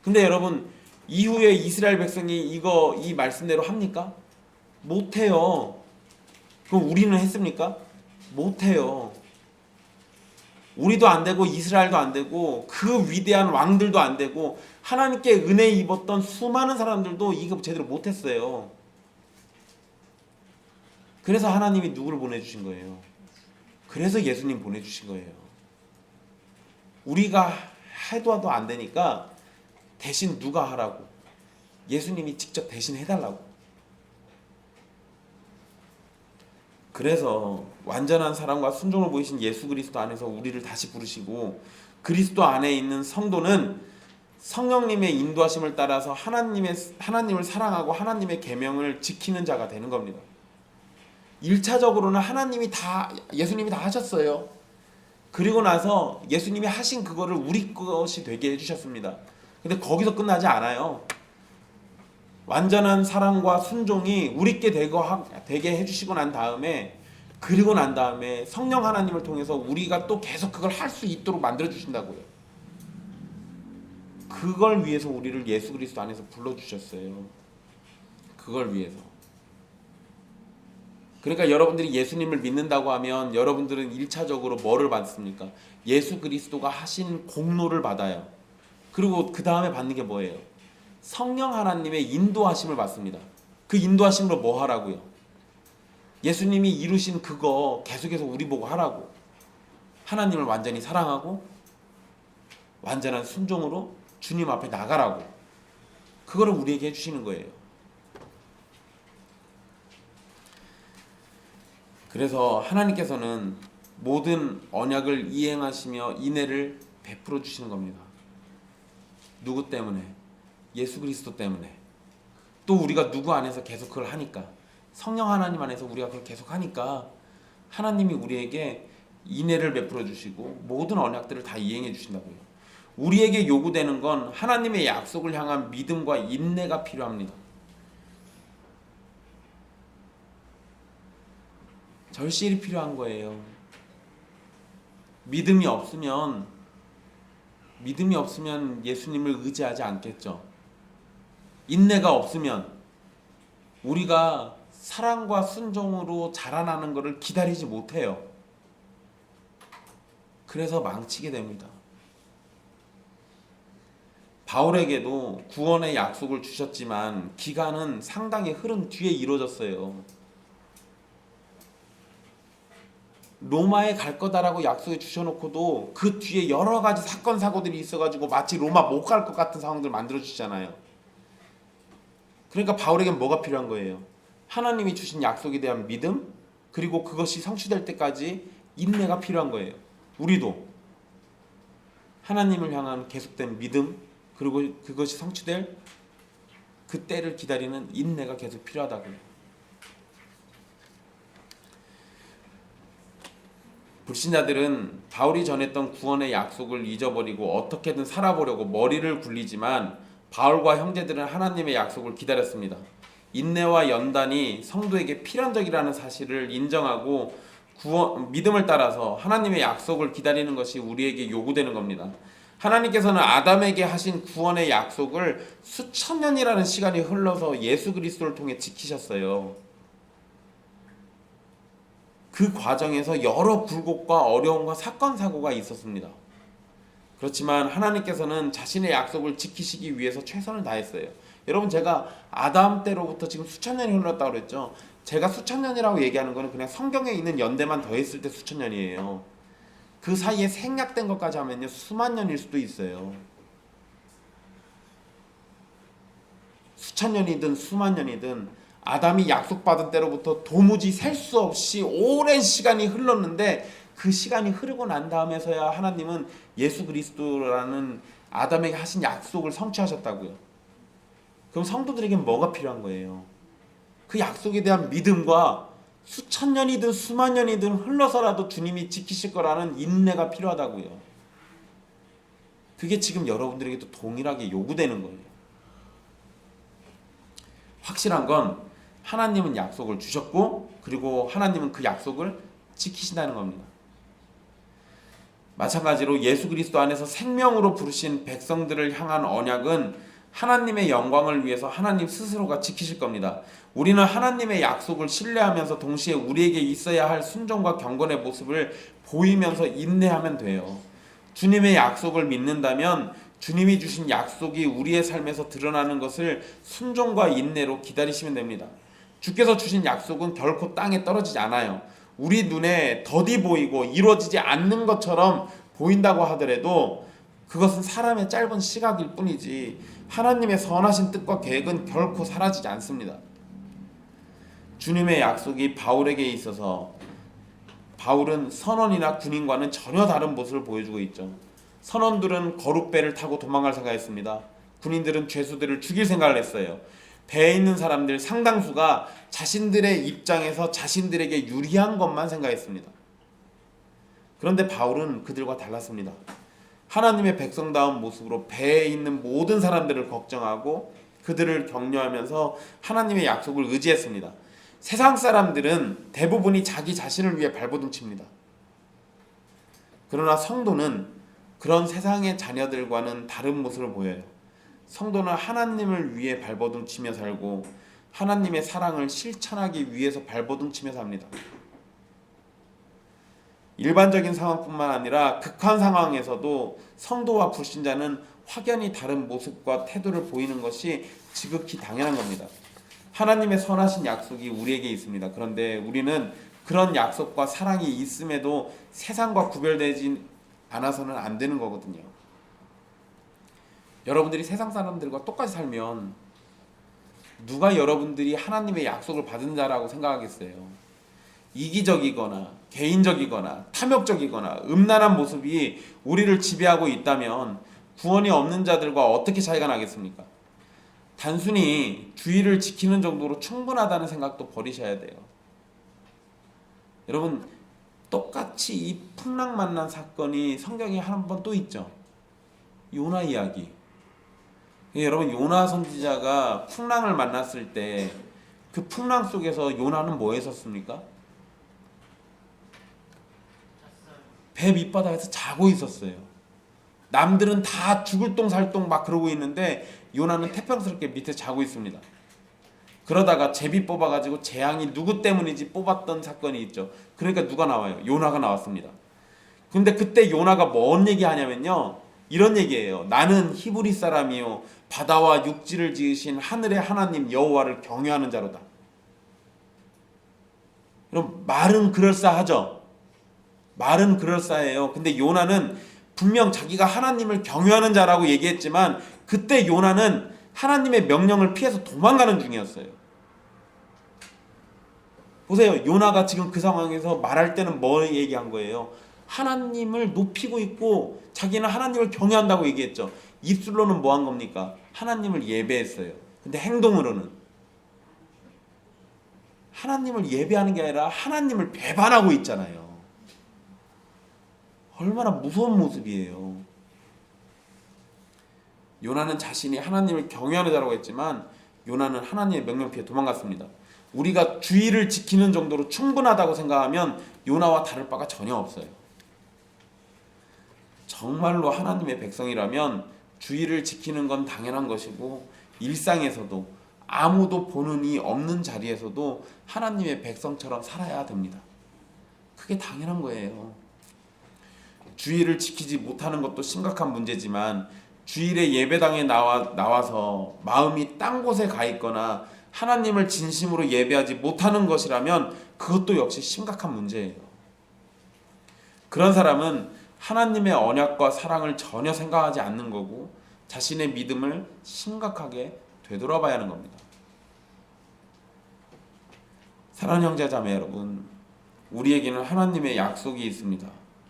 근데 여러분, 이후에 이스라엘 백성이 이 말씀대로 합니까? 못해요. 그럼 우리는 했습니까? 못해요. 우리도 안 되고 이스라엘도 안 되고 그 위대한 왕들도 안 되고 하나님께 은혜 입었던 수많은 사람들도 이거 제대로 못했어요. 그래서 하나님이 누구를 보내주신 거예요? 그래서 예수님 보내주신 거예요. 우리가 해도 안 되니까 대신 누가 하라고? 예수님이 직접 대신 해달라고. 그래서 완전한 사랑과 순종을 보이신 예수 그리스도 안에서 우리를 다시 부르시고, 그리스도 안에 있는 성도는 성령님의 인도하심을 따라서 하나님을 사랑하고 하나님의 계명을 지키는 자가 되는 겁니다. 1차적으로는 예수님이 다 하셨어요. 그리고 나서 예수님이 하신 그거를 우리 것이 되게 해주셨습니다. 근데 거기서 끝나지 않아요. 완전한 사랑과 순종이 우리께 되게 해주시고 난 다음에, 그리고 난 다음에 성령 하나님을 통해서 우리가 또 계속 그걸 할 수 있도록 만들어 주신다고요. 그걸 위해서 우리를 예수 그리스도 안에서 불러주셨어요. 그걸 위해서. 그러니까 여러분들이 예수님을 믿는다고 하면 여러분들은 1차적으로 뭐를 받습니까? 예수 그리스도가 하신 공로를 받아요. 그리고 그 다음에 받는 게 뭐예요? 성령 하나님의 인도하심을 받습니다. 그 인도하심으로 뭐 하라고요? 예수님이 이루신 그거 계속해서 우리 보고 하라고. 하나님을 완전히 사랑하고 완전한 순종으로 주님 앞에 나가라고. 그거를 우리에게 해주시는 거예요. 그래서 하나님께서는 모든 언약을 이행하시며 인애를 베풀어 주시는 겁니다. 누구 때문에? 예수 그리스도 때문에. 또 우리가 누구 안에서 계속 그걸 하니까, 성령 하나님 안에서 우리가 그걸 계속 하니까 하나님이 우리에게 인애를 베풀어 주시고 모든 언약들을 다 이행해 주신다고요. 우리에게 요구되는 건 하나님의 약속을 향한 믿음과 인내가 필요합니다. 절실히 필요한 거예요. 믿음이 없으면 예수님을 의지하지 않겠죠. 인내가 없으면 우리가 사랑과 순종으로 자라나는 것을 기다리지 못해요. 그래서 망치게 됩니다. 바울에게도 구원의 약속을 주셨지만 기간은 상당히 흐른 뒤에 이루어졌어요. 로마에 갈 거다라고 약속해 주셔놓고도 그 뒤에 여러 가지 사건 사고들이 있어가지고 마치 로마 못 갈 것 같은 상황들 만들어 주시잖아요. 그러니까 바울에겐 뭐가 필요한 거예요? 하나님이 주신 약속에 대한 믿음, 그리고 그것이 성취될 때까지 인내가 필요한 거예요. 우리도 하나님을 향한 계속된 믿음, 그리고 그것이 성취될 그 때를 기다리는 인내가 계속 필요하다고요. 불신자들은 바울이 전했던 구원의 약속을 잊어버리고 어떻게든 살아보려고 머리를 굴리지만 바울과 형제들은 하나님의 약속을 기다렸습니다. 인내와 연단이 성도에게 필연적이라는 사실을 인정하고 믿음을 따라서 하나님의 약속을 기다리는 것이 우리에게 요구되는 겁니다. 하나님께서는 아담에게 하신 구원의 약속을 수천 년이라는 시간이 흘러서 예수 그리스도를 통해 지키셨어요. 그 과정에서 여러 굴곡과 어려움과 사건 사고가 있었습니다. 그렇지만 하나님께서는 자신의 약속을 지키시기 위해서 최선을 다했어요. 여러분, 제가 아담 때로부터 지금 수천 년이 흘렀다고 그랬죠. 제가 수천 년이라고 얘기하는 거는 그냥 성경에 있는 연대만 더했을 때 수천 년이에요. 그 사이에 생략된 것까지 하면요, 수만 년일 수도 있어요. 수천 년이든 수만 년이든 아담이 약속받은 때로부터 도무지 셀 수 없이 오랜 시간이 흘렀는데, 그 시간이 흐르고 난 다음에서야 하나님은 예수 그리스도라는 아담에게 하신 약속을 성취하셨다고요. 그럼 성도들에게는 뭐가 필요한 거예요? 그 약속에 대한 믿음과 수천 년이든 수만 년이든 흘러서라도 주님이 지키실 거라는 인내가 필요하다고요. 그게 지금 여러분들에게도 동일하게 요구되는 거예요. 확실한 건 하나님은 약속을 주셨고, 그리고 하나님은 그 약속을 지키신다는 겁니다. 마찬가지로 예수 그리스도 안에서 생명으로 부르신 백성들을 향한 언약은 하나님의 영광을 위해서 하나님 스스로가 지키실 겁니다. 우리는 하나님의 약속을 신뢰하면서 동시에 우리에게 있어야 할 순종과 경건의 모습을 보이면서 인내하면 돼요. 주님의 약속을 믿는다면 주님이 주신 약속이 우리의 삶에서 드러나는 것을 순종과 인내로 기다리시면 됩니다. 주께서 주신 약속은 결코 땅에 떨어지지 않아요. 우리 눈에 더디 보이고 이루어지지 않는 것처럼 보인다고 하더라도 그것은 사람의 짧은 시각일 뿐이지 하나님의 선하신 뜻과 계획은 결코 사라지지 않습니다. 주님의 약속이 바울에게 있어서 바울은 선원이나 군인과는 전혀 다른 모습을 보여주고 있죠. 선원들은 거룻배를 타고 도망갈 생각했습니다. 군인들은 죄수들을 죽일 생각을 했어요. 배에 있는 사람들 상당수가 자신들의 입장에서 자신들에게 유리한 것만 생각했습니다. 그런데 바울은 그들과 달랐습니다. 하나님의 백성다운 모습으로 배에 있는 모든 사람들을 걱정하고 그들을 격려하면서 하나님의 약속을 의지했습니다. 세상 사람들은 대부분이 자기 자신을 위해 발버둥칩니다. 그러나 성도는 그런 세상의 자녀들과는 다른 모습을 보여요. 성도는 하나님을 위해 발버둥치며 살고 하나님의 사랑을 실천하기 위해서 발버둥치며 삽니다. 일반적인 상황뿐만 아니라 극한 상황에서도 성도와 불신자는 확연히 다른 모습과 태도를 보이는 것이 지극히 당연한 겁니다. 하나님의 선하신 약속이 우리에게 있습니다. 그런데 우리는 그런 약속과 사랑이 있음에도 세상과 구별되지 않아서는 안 되는 거거든요. 여러분들이 세상 사람들과 똑같이 살면 누가 여러분들이 하나님의 약속을 받은 자라고 생각하겠어요? 이기적이거나 개인적이거나 탐욕적이거나 음란한 모습이 우리를 지배하고 있다면 구원이 없는 자들과 어떻게 차이가 나겠습니까? 단순히 주의를 지키는 정도로 충분하다는 생각도 버리셔야 돼요. 여러분, 똑같이 이 풍랑 만난 사건이 성경에 한 번 또 있죠. 요나 이야기. 여러분, 요나 선지자가 풍랑을 만났을 때 그 풍랑 속에서 요나는 뭐 했었습니까? 배 밑바닥에서 자고 있었어요. 남들은 다 죽을 똥살똥 막 그러고 있는데 요나는 태평스럽게 밑에 자고 있습니다. 그러다가 제비 뽑아가지고 재앙이 누구 때문인지 뽑았던 사건이 있죠. 그러니까 누가 나와요? 요나가 나왔습니다. 근데 그때 요나가 뭔 얘기 하냐면요, 이런 얘기예요. 나는 히브리 사람이요 바다와 육지를 지으신 하늘의 하나님 여호와를 경외하는 자로다. 그럼 말은 그럴싸하죠. 말은 그럴싸해요. 근데 요나는 분명 자기가 하나님을 경외하는 자라고 얘기했지만 그때 요나는 하나님의 명령을 피해서 도망가는 중이었어요. 보세요. 요나가 지금 그 상황에서 말할 때는 뭐 얘기한 거예요? 하나님을 높이고 있고 자기는 하나님을 경외한다고 얘기했죠. 입술로는 뭐 한 겁니까? 하나님을 예배했어요. 근데 행동으로는 하나님을 예배하는 게 아니라 하나님을 배반하고 있잖아요. 얼마나 무서운 모습이에요. 요나는 자신이 하나님을 경외하는 자라고 했지만 요나는 하나님의 명령 피해 도망갔습니다. 우리가 주의를 지키는 정도로 충분하다고 생각하면 요나와 다를 바가 전혀 없어요. 정말로 하나님의 백성이라면 주의를 지키는 건 당연한 것이고 일상에서도 아무도 보는 이 없는 자리에서도 하나님의 백성처럼 살아야 됩니다. 그게 당연한 거예요. 주의를 지키지 못하는 것도 심각한 문제지만 주일에 예배당에 나와서 마음이 딴 곳에 가 있거나 하나님을 진심으로 예배하지 못하는 것이라면 그것도 역시 심각한 문제예요. 그런 사람은 하나님의 언약과 사랑을 전혀 생각하지 않는 거고 자신의 믿음을 심각하게 되돌아봐야 하는 겁니다. 사랑하는 형제 자매 여러분, 우리에게는 하나님의 약속이 있습니다.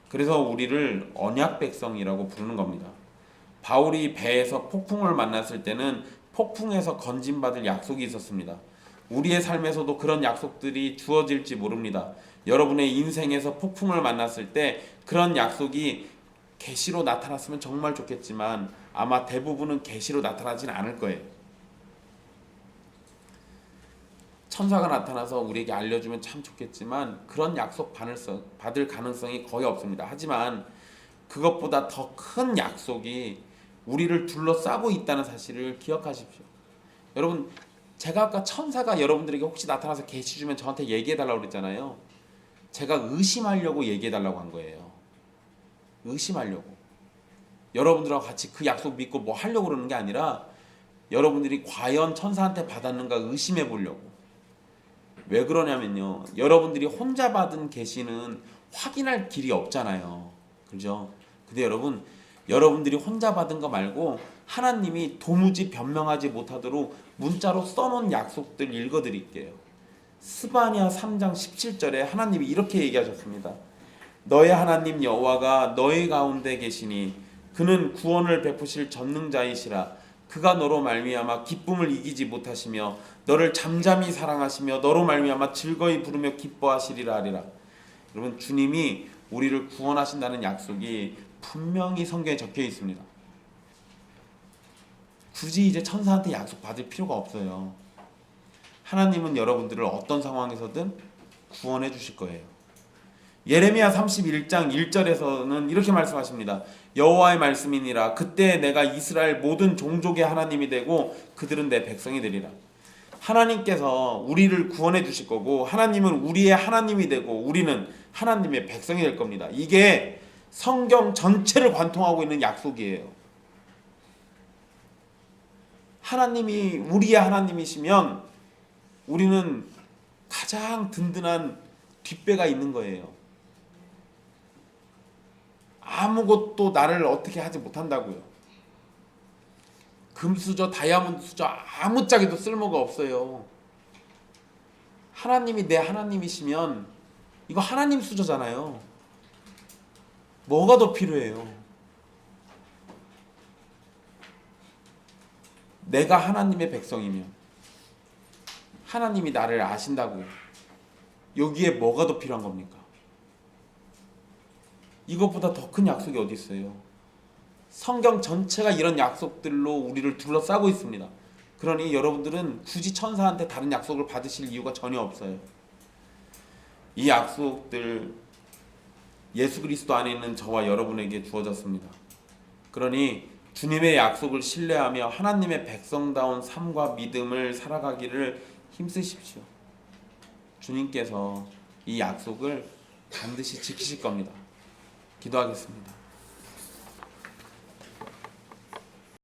그래서 우리를 언약 백성이라고 부르는 겁니다. 바울이 배에서 폭풍을 만났을 때는 폭풍에서 건진받을 약속이 있었습니다. 우리의 삶에서도 그런 약속들이 주어질지 모릅니다. 여러분의 인생에서 폭풍을 만났을 때 그런 약속이 계시로 나타났으면 정말 좋겠지만 아마 대부분은 계시로 나타나진 않을 거예요. 천사가 나타나서 우리에게 알려주면 참 좋겠지만 그런 약속 받을 가능성이 거의 없습니다. 하지만 그것보다 더 큰 약속이 우리를 둘러싸고 있다는 사실을 기억하십시오. 여러분, 제가 아까 천사가 여러분들에게 혹시 나타나서 계시 주면 저한테 얘기해달라고 그랬잖아요. 제가 의심하려고 얘기해달라고 한 거예요. 의심하려고. 여러분들하고 같이 그 약속 믿고 뭐 하려고 그러는 게 아니라 여러분들이 과연 천사한테 받았는가 의심해 보려고. 왜 그러냐면요, 여러분들이 혼자 받은 계시는 확인할 길이 없잖아요. 그죠? 근데 여러분들이 혼자 받은 거 말고 하나님이 도무지 변명하지 못하도록 문자로 써놓은 약속들 읽어드릴게요. 스바냐 3장 17절에 하나님이 이렇게 얘기하셨습니다. 너의 하나님 여호와가 너희 가운데 계시니 그는 구원을 베푸실 전능자이시라. 그가 너로 말미암아 기쁨을 이기지 못하시며 너를 잠잠히 사랑하시며 너로 말미암아 즐거이 부르며 기뻐하시리라 하리라. 여러분, 주님이 우리를 구원하신다는 약속이 분명히 성경에 적혀 있습니다. 굳이 이제 천사한테 약속 받을 필요가 없어요. 하나님은 여러분들을 어떤 상황에서든 구원해 주실 거예요. 예레미야 31장 1절에서는 이렇게 말씀하십니다. 여호와의 말씀이니라. 그때 내가 이스라엘 모든 종족의 하나님이 되고 그들은 내 백성이 되리라. 하나님께서 우리를 구원해 주실 거고 하나님은 우리의 하나님이 되고 우리는 하나님의 백성이 될 겁니다. 이게 성경 전체를 관통하고 있는 약속이에요. 하나님이 우리의 하나님이시면 우리는 가장 든든한 뒷배가 있는 거예요. 아무것도 나를 어떻게 하지 못한다고요. 금수저, 다이아몬드 수저 아무짝에도 쓸모가 없어요. 하나님이 내 하나님이시면 이거 하나님 수저잖아요. 뭐가 더 필요해요? 내가 하나님의 백성이면 하나님이 나를 아신다고요. 여기에 뭐가 더 필요한 겁니까? 이것보다 더 큰 약속이 어디 있어요? 성경 전체가 이런 약속들로 우리를 둘러싸고 있습니다. 그러니 여러분들은 굳이 천사한테 다른 약속을 받으실 이유가 전혀 없어요. 이 약속들 예수 그리스도 안에 있는 저와 여러분에게 주어졌습니다. 그러니 주님의 약속을 신뢰하며 하나님의 백성다운 삶과 믿음을 살아가기를 힘쓰십시오. 주님께서 이 약속을 반드시 지키실 겁니다. 기도하겠습니다.